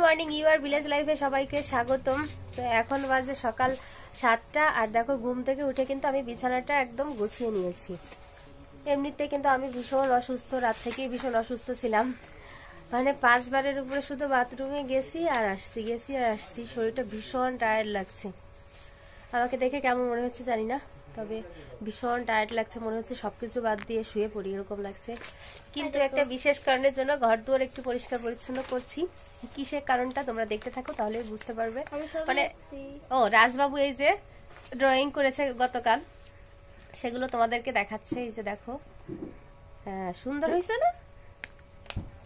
Morning, you R village লাইফে সবাইকে স্বাগতম। তো এখন বাজে সকাল 7টা আর দেখো ঘুম থেকে উঠে কিন্তু আমি বিছানাটা একদম গুছিয়ে নিয়েছি। এমনিতে কিন্তু আমি ভীষণ অসুস্থ, রাত থেকেই ভীষণ অসুস্থ ছিলাম। মানে 5 বারের উপরে শুধু বাথরুমে গেছি আর আসছি। শরীরটা ভীষণ টায়ার্ড লাগছে। আমাকে দেখে কেমন মনে হচ্ছে জানি না, তবে ভীষণ টায়ার্ড লাগছে, মনে হচ্ছে সবকিছু বাদ দিয়ে শুয়ে পড়ি এরকম লাগছে। কিন্তু একটা বিশেষ কারণের জন্য ঘর দুয়ার একটু পরিষ্কার পরিচ্ছন্ন করছি। কিসের কারণটা তোমরা দেখতে থাকো, তাহলে বুঝতে পারবে। মানে রাজবাবু এই যে ড্রয়িং করেছে গতকাল, সেগুলো তোমাদেরকে দেখাচ্ছে। এই যে দেখো, হ্যাঁ সুন্দর হয়েছে না?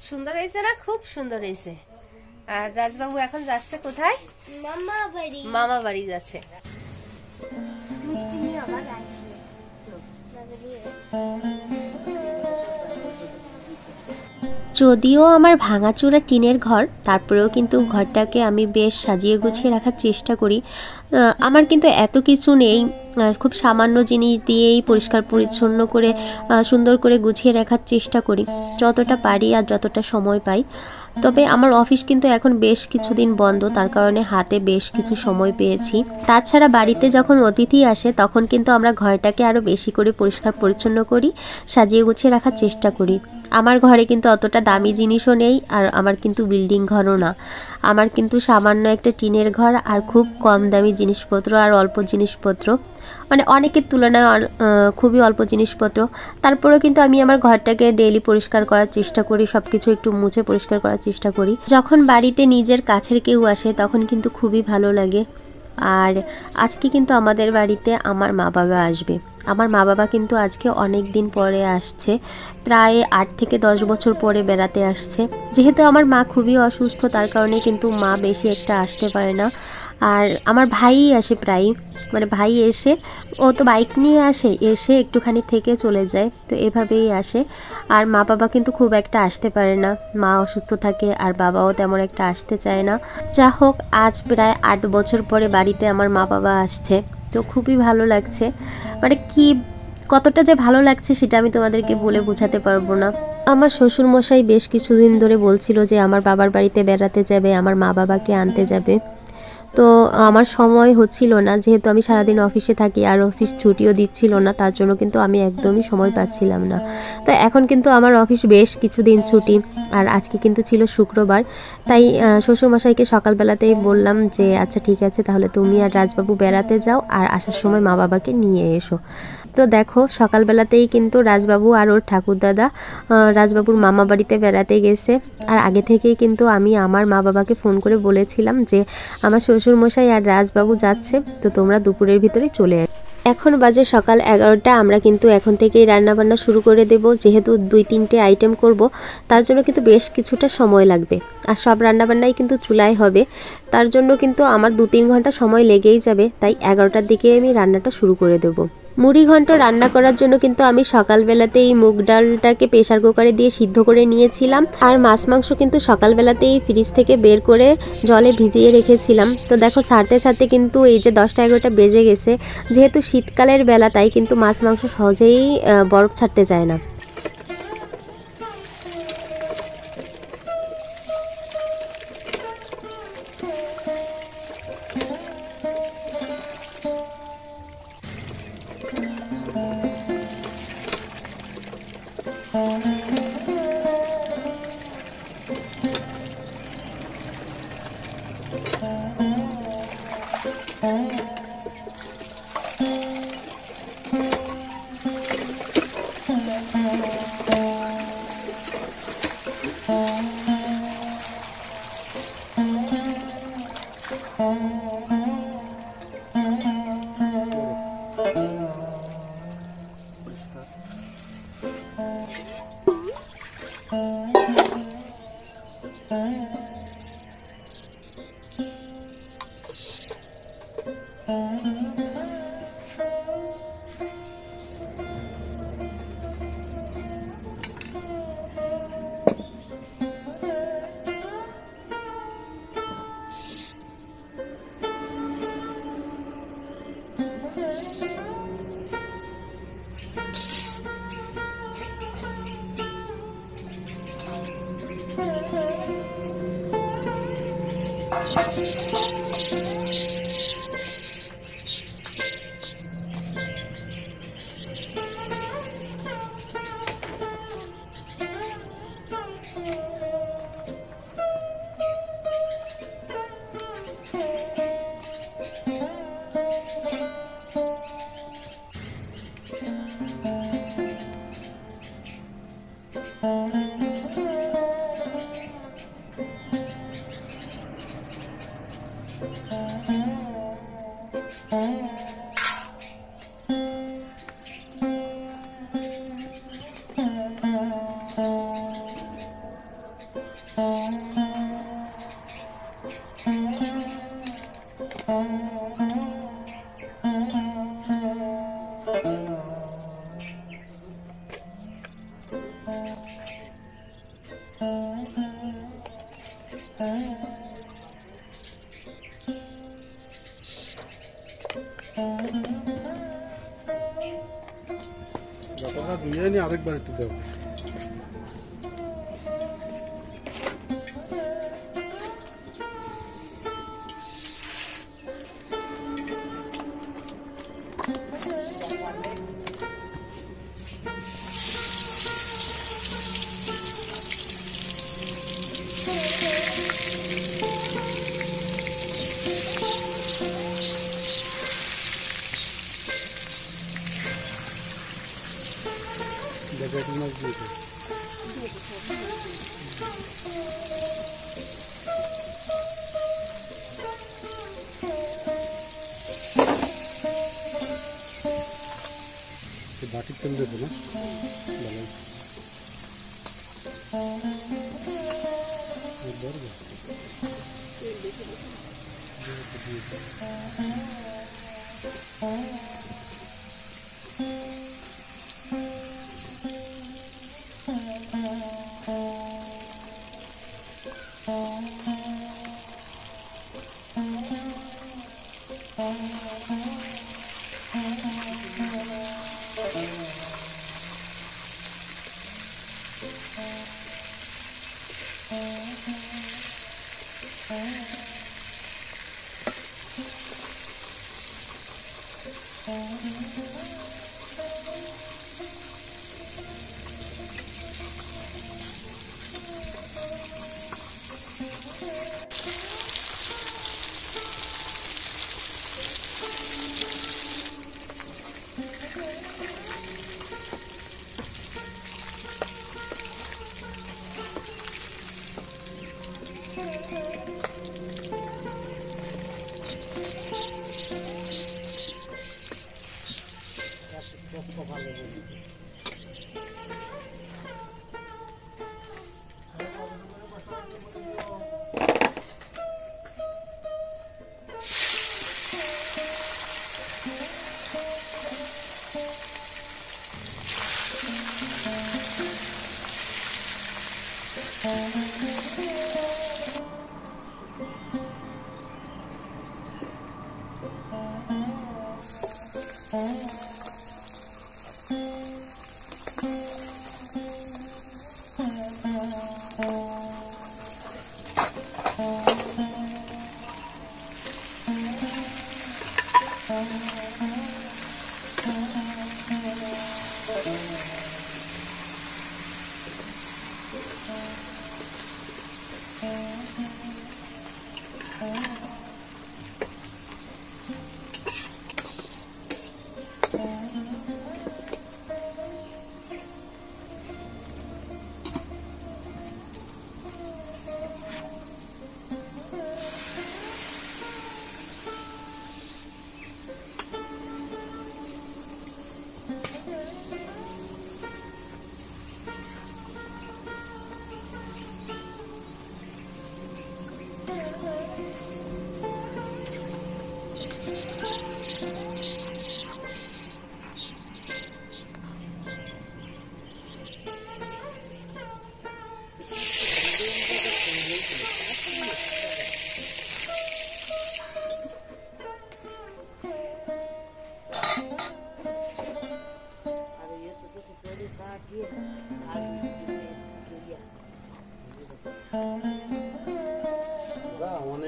সুন্দর হয়েছে না? খুব সুন্দর হয়েছে। আর রাজবাবু এখন যাচ্ছে কোথায়? মামা বাড়ি যাচ্ছে। যদিও আমার ভাঙাচোরা টিনের ঘর, তারপরেও কিন্তু ঘরটাকে আমি বেশ সাজিয়ে গুছিয়ে রাখার চেষ্টা করি। আমার কিন্তু এত কিছু নেই, খুব সামান্য জিনিস দিয়েই পরিষ্কার পরিচ্ছন্ন করে সুন্দর করে গুছিয়ে রাখার চেষ্টা করি যতটা পারি আর যতটা সময় পাই। তবে আমার অফিস কিন্তু এখন বেশ কিছুদিন বন্ধ, তার কারণে হাতে বেশ কিছু সময় পেয়েছি। তাছাড়া বাড়িতে যখন অতিথি আসে তখন কিন্তু আমরা ঘরটাকে আরও বেশি করে পরিষ্কার পরিচ্ছন্ন করি, সাজিয়ে গুছিয়ে রাখার চেষ্টা করি। আমার ঘরে কিন্তু অতটা দামি জিনিসও নেই, আর আমার কিন্তু বিল্ডিং ঘরও না। আমার কিন্তু সামান্য একটা টিনের ঘর আর খুব কম দামি জিনিসপত্র আর অল্প জিনিসপত্র, মানে অনেকের তুলনায় খুবই অল্প জিনিসপত্র। তারপরেও কিন্তু আমি আমার ঘরটাকে ডেইলি পরিষ্কার করার চেষ্টা করি, সব কিছু একটু মুছে পরিষ্কার করার চেষ্টা করি। যখন বাড়িতে নিজের কাছের কেউ আসে তখন কিন্তু খুবই ভালো লাগে। আর আজকে কিন্তু আমাদের বাড়িতে আমার মা বাবা আসবে। আমার মা বাবা কিন্তু আজকে অনেক দিন পরে আসছে, প্রায় 8 থেকে 10 বছর পরে বেড়াতে আসছে। যেহেতু আমার মা খুবই অসুস্থ, তার কারণে কিন্তু মা বেশি একটা আসতে পারে না। আর আমার ভাই আসে প্রায়, মানে ভাই এসে, ও তো বাইক নিয়ে এসে একটুখানি থেকে চলে যায়, তো এভাবেই আসে। আর মা বাবা কিন্তু খুব একটা আসতে পারে না, মা অসুস্থ থাকে আর বাবাও তেমন একটা আসতে চায় না। যা হোক, আজ প্রায় 8 বছর পরে বাড়িতে আমার মা বাবা আসছে, তো খুবই ভালো লাগছে। মানে কতটা যে ভালো লাগছে সেটা আমি তোমাদেরকে বলে বোঝাতে পারবো না। আমার শ্বশুরমশাই বেশ কিছুদিন ধরে বলছিল যে আমার বাবার বাড়িতে বেড়াতে যাবে, আমার মা বাবাকে আনতে যাবে। তো আমার সময় হচ্ছিল না, যেহেতু আমি সারাদিন অফিসে থাকি আর অফিস ছুটিও দিচ্ছিল না, তার জন্য কিন্তু আমি একদমই সময় পাচ্ছিলাম না। তো এখন কিন্তু আমার অফিস বেশ কিছুদিন ছুটি, আর আজকে কিন্তু ছিল শুক্রবার। তাই শ্বশুরমশাইকে সকালবেলাতেই বললাম যে আচ্ছা ঠিক আছে, তাহলে তুমি আর রাজবাবু বেড়াতে যাও আর আসার সময় মা বাবাকে নিয়ে এসো। তো দেখো, সকালবেলাতেই কিন্তু রাজবাবু আর ওর ঠাকুরদাদা রাজবাবুর মামা বাড়িতে বেড়াতে গেছে। আর আগে থেকেই কিন্তু আমি আমার মা বাবাকে ফোন করে বলেছিলাম যে আমার শ্বশুরমশাই আর রাজবাবু যাচ্ছে, তো তোমরা দুপুরের ভিতরে চলে আসো। এখন বাজে সকাল 11টা, আমরা কিন্তু এখন থেকেই রান্নাবান্না শুরু করে দেব। যেহেতু 2-3টে আইটেম করব, তার জন্য কিন্তু বেশ কিছুটা সময় লাগবে। আর সব রান্নাবান্নাই কিন্তু চুলায় হবে, তার জন্য কিন্তু আমার 2-3 ঘন্টা সময় লেগেই যাবে। তাই 11টার দিকে আমি রান্নাটা শুরু করে দেব। মুড়ি ঘন্ট রান্না করার জন্য কিন্তু আমি সকালবেলাতেই মুগ ডালটাকে প্রেসার কুকারে দিয়ে সিদ্ধ করে নিয়েছিলাম। আর মাছ মাংস কিন্তু সকালবেলাতেই ফ্রিজ থেকে বের করে জলে ভিজিয়ে রেখেছিলাম। তো দেখো, ছাড়তে ছাড়তে কিন্তু এই যে 10টা-11টা বেজে গেছে। যেহেতু শীতকালের বেলা, তাই কিন্তু মাছ মাংস সহজেই বরফ ছাড়তে যায় না। বিরিয়ানি আরেকবার একটু দাও। বেগুন মাছ দিয়ে দাও। বাটির তেল দেবো না,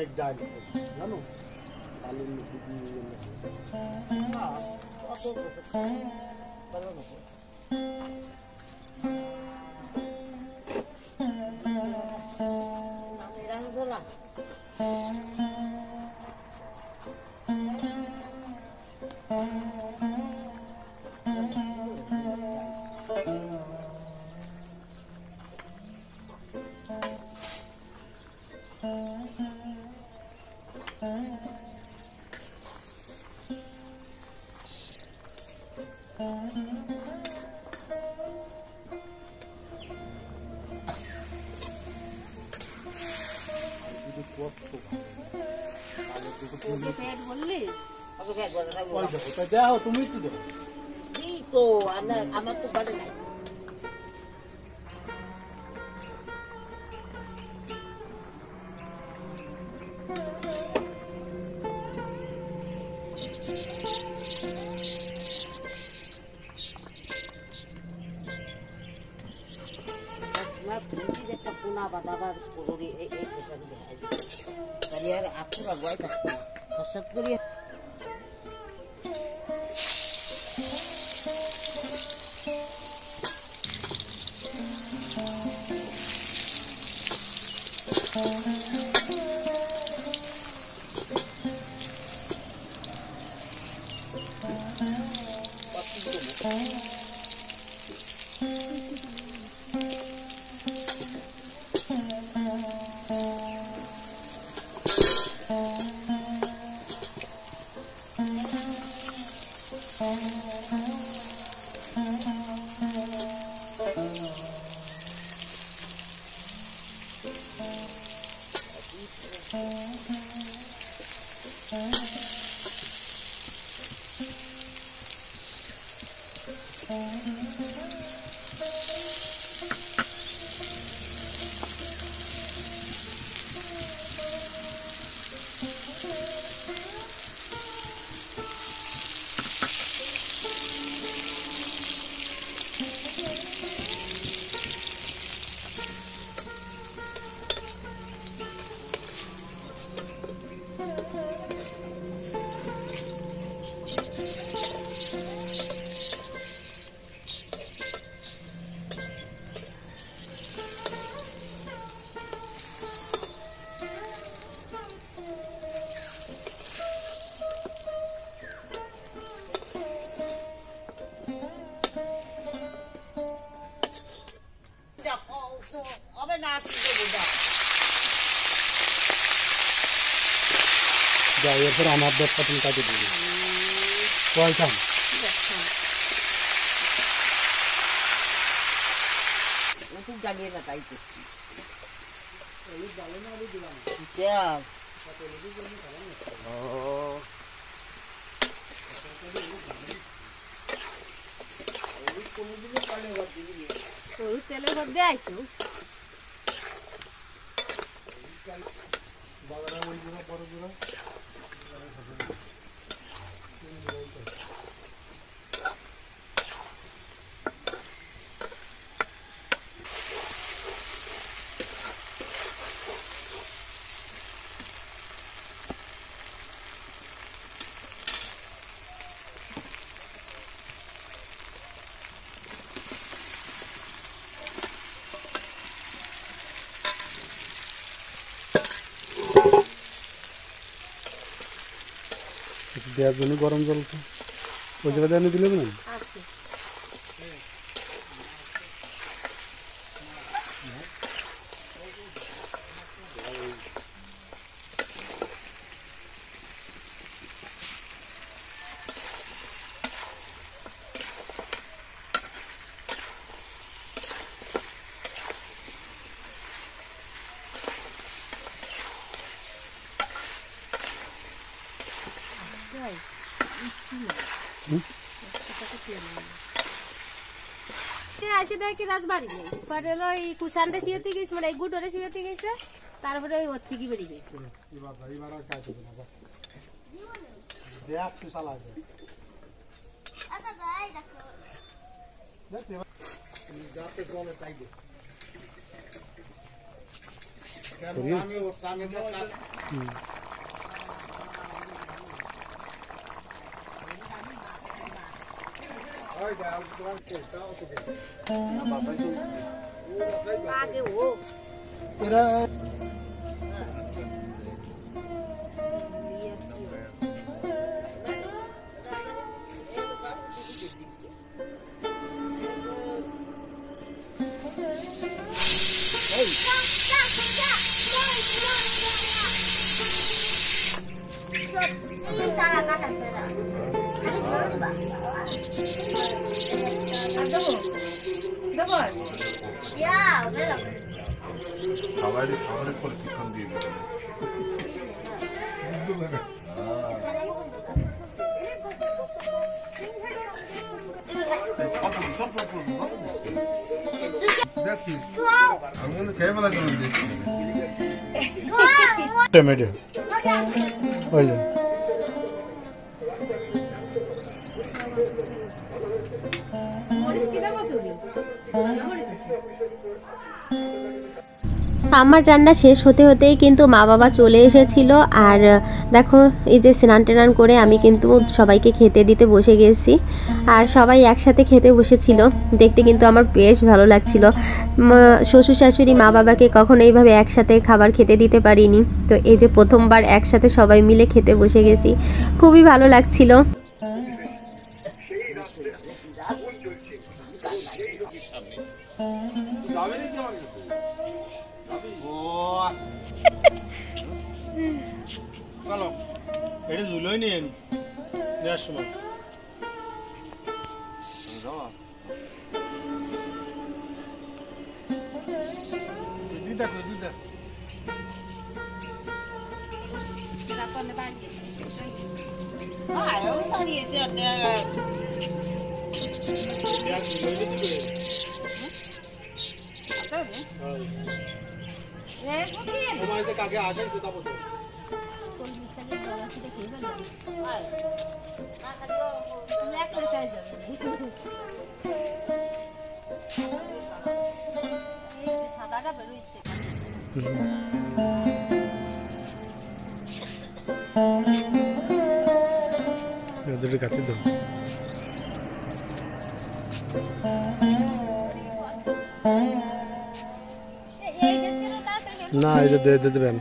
অনেক ডাল জানো ডালের মধ্যে দিয়ে না অত ভালো না দেখো তুমি একটু দেখো তো আমার তো বাড়ি নাই একটা পোনা বাদাবার করে এই আর আপুরা গয় থাকতো হঠাৎ করে যাই এরপর আমার দশটা তুমি কাজে দিবি কয়টা ওটুক জ্বালিয়ে না তাই করছি তেলের ঘর দেয় তো দেওয়ার জন্য গরম জল ওই জায়গাতে এনে দিলে না আসে দেখি রাজবাড়ি নেই পরে ওই কুষানটা শিয়াতে গেছে মানে এই গুডরে শিয়াতে গেছে তারপরে ওই ওর থেকে বেরিয়ে গেছে আমি ওর সামনে এরা খাবারের প্রশিক্ষণ দিয়ে দিতে দেখছিস আমি কিন্তু খেয়ে ফেলা জন্য দেখছি টমেটো ওই যে আমার রান্না শেষ হতে হতেই কিন্তু মা বাবা চলে এসেছিল। আর দেখো এই যে স্নান টান করে আমি কিন্তু সবাইকে খেতে দিতে বসে গেছি, আর সবাই একসাথে খেতে বসেছিল। দেখতে কিন্তু আমার বেশ ভালো লাগছিল। শ্বশুর শাশুড়ি মা বাবাকে কখনো এইভাবে একসাথে খাবার খেতে দিতে পারিনি, তো এই যে প্রথমবার একসাথে সবাই মিলে খেতে বসে গেছি, খুবই ভালো লাগছিল। চলো এটা ঝুলোই নিয়ে নেওয়ার সময় কাকে আসাইছে তারপর দুটো কাছে দাও না এটা দিয়ে দেবেন